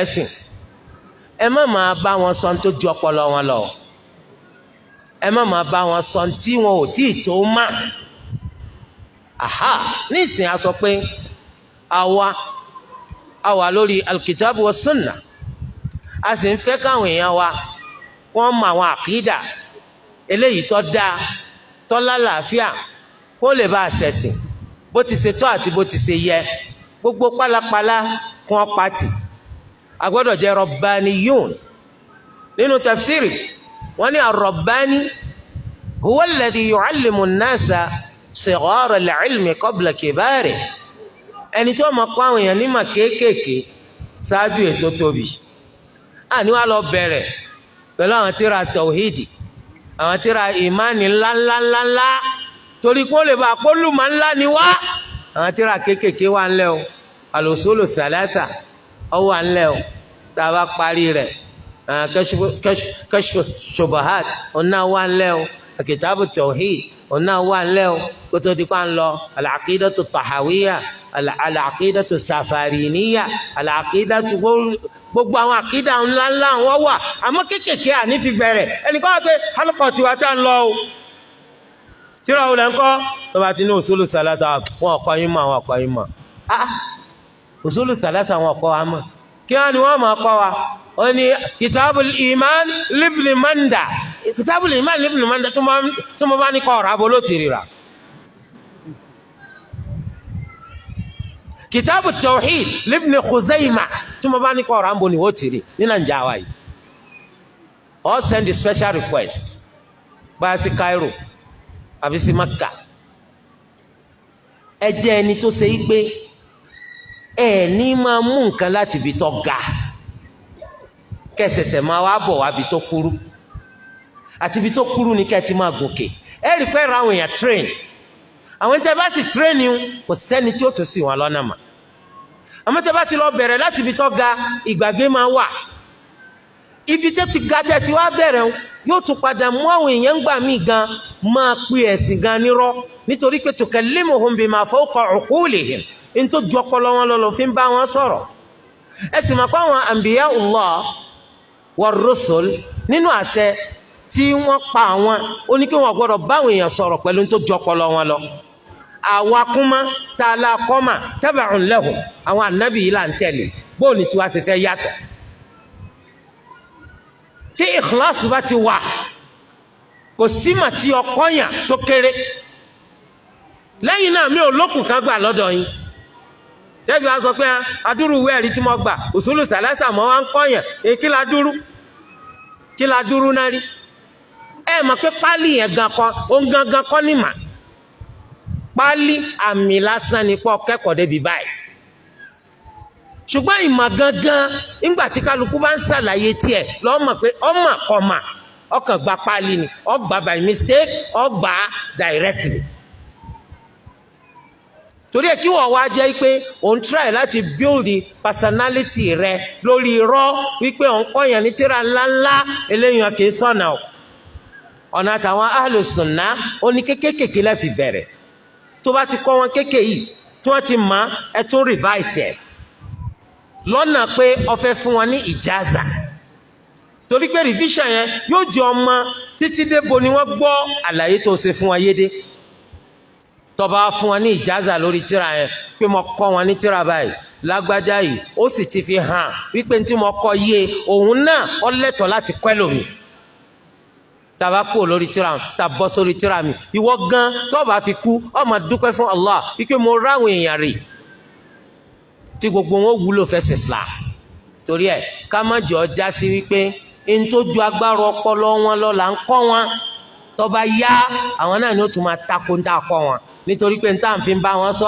ẹ̀sìn ẹ má máa bá wọn sọ tó ju ọpọlọ wọn lọ ẹ má máa bá wọn sọ tí wọn ò tí ì tó má aha nísìnyí a sọ pé àwa lórí alkitabu wa sunna a sì ń fẹ́ káwọn èèyàn wa wọ́n mọ àwọn àkídà eléyìí tó dáa tó lálàáfíà kó lè bá a ṣẹ̀sìn bó ti ṣe tọ́ àti bó ti ṣe yẹ gbogbo pálapàla kún ọ́ pàtì agbọ́dọ̀ jẹ́ rabbaniyun nínú tafsiri wọ́n ní ar-rabbani huwa alladhi yu'allimu an-nasa sighara al-ilmi qabla kibarihi ẹni tí wọ́n máa kọ́ àwọn èèyàn nímọ̀ kéékèèké ṣáájú ètò tóbi àní wàá lọ bẹ̀rẹ̀ pẹ̀lú àwọn tíra tawhidi àwọn tíra ìmánì ńláńláńláńlá torí kó lè bá àpólùmọ̀ ńlá ni wá àwọn tíra kéékèèké wà ńlẹ̀ o al-usulu thalatha ọwọ́ à ń lẹ̀ o tá a bá parí rẹ̀ kashfu shubahat ọ̀nà wà ń lẹ̀ o kitabu tawhid ọ̀nà wà ń lẹ̀ o kótó di pa ń lọ al-aqidatu tahawiyya al-aqidatu safariniyya al-aqidatu gbogbo àwọn àkídà ńláńlá wọn wà àmọ́ kéékèèké àní fi bẹ̀rẹ̀ ẹnìkan wà pé halqa tiwa tá ń lọ o tíra olè ńkọ́ tó bá ti ní usulu thalatha wọn ọ̀kọ́ yín mọ̀ àwọn ọ̀kọ́ yín mọ̀ usulu thalatha àwọn ọ̀kọ́ wa mọ̀ kí wọ́n ni wọ́n máa kọ́ wa ó ní kitabul iman libni manda kitabul iman libni manda tó mo bá ní kọ́ ọ̀rọ̀ abolo tìrì rà kitabu tawhid libni khuzaima tó mo bá ní kọ́ ọ̀rọ̀ abo ni wọ́n tìrì ní nàìjíríà wa yìí all send a special request báyà sí Cairo àbí sí Maka ẹ jẹ́ ẹni tó ṣe yí pé ẹ ní máa mú nǹkan láti ibi tó ga kẹsẹsẹ máa wá bọ̀ wá ibi tó kúrú àti ibi tó kúrú ni kẹ́ ti máa gòkè ẹ rí pé ra àwọn èèyàn train àwọn tẹ́ bá sì train kò sẹ́ni tí ó tún sí wọn lọ́nà mà àmọ́ tẹ́ bá ti lọ bẹ̀rẹ̀ láti ibi tó ga ìgbàgbé máa wà ibi tó ti ga tẹ́ ti wá bẹ̀rẹ̀ yóò tún padà mú àwọn èèyàn gbà míì gan máa pe ẹ̀sìn gan nírọ́ nítorí pé tukallimuhum bima fawqa uqulihim ntó ju ọpọlọ wọn lọ fi ń bá wọn sọ̀rọ̀ ẹ sì máa pa àwọn anbiya'ullah war rusul nínú àṣẹ tí wọ́n pa àwọn ó ní kí wọ́n gbọ́dọ̀ báwọn èèyàn sọ̀rọ̀ pẹ̀lú ntó ju ọpọlọ wọn lọ àwa kúmá tá a la kọ́mà taba'un lahum àwọn ànábì yìí là ń tẹ̀lé bóòlù tí wàá ṣe fẹ́ yàtọ̀ tí ikhlas bá ti wà kò sí mà tí ọkọ yàn tó kéré lẹ́yìn náà mi ò lókùn kan gbà lọ́dọ̀ yín tẹ́bí wa sọ pé adúrú ìwé ẹ̀rí tí mo gbà usulu thalatha mọ́ wá ń kọ́yàn kí la dúró náà rí ẹ mọ̀ pé pálí yẹn gan kọ́ ó ń gangan kọ́ ní mà pálí àmì lásán ni pọ́ kẹ́kọ̀ọ́ débi báyìí ṣùgbọ́n ìmọ̀ gangan nígbà tí kálukú bá ń ṣàlàyé tiẹ̀ lọ́ọ́ mọ̀ pé ọmọ kọ́ mà ọkàn gba pálí ni ọgbà by mistake ọgbà directly torí ẹ kí wọ́n wá jẹ́ pé òun try láti build personality rẹ lórí irọ́ wípé òun kọ́yàn ní tíra ńláńlá eléyìí kì í sọ̀nà o ọ̀nà àtàwọn ahlu sunnah ó ní kékèké lẹ́fì bẹ̀rẹ̀ tó bá ti kọ́ wọn kékè yìí tí wọ́n ti mọ̀ ẹ tún revise ẹ̀ lọ́nà pé ó fẹ́ fún wọn ní ìjáza torí pé revision yẹn yóò jẹ́ ọmọ títí débo ni wọ́n gbọ́ àlàyé tó ṣe fún wọn yédé tọba fún wọn ní ìjáza lórí tíra yẹn pé mo kọ́ wọn ní tíra báyìí lágbájá yìí ó sì ti fi hàn wípé tí mo kọ́ yé òun náà ó lẹ́tọ̀ọ́ láti kọ́ ẹlòmíì tàbá kú lórí tíra tà bọ́ sórí tíra mi ìwọ gan tọ́ba fi kú ó máa dúpẹ́ fún Allah wípé mo ráwọn èèyàn rè tí gbogbo wọn wúlò fẹsẹ̀ Islam torí ẹ ká má jọ já sí wípé n tó ju agbára ọpọlọ wọn lọ là ń kọ́ wọn tọ́ba yá àwọn náà ni ó tún máa takò ń tà kọ́ wọn nítorí pé n tá à ń fi bá wọn sọ.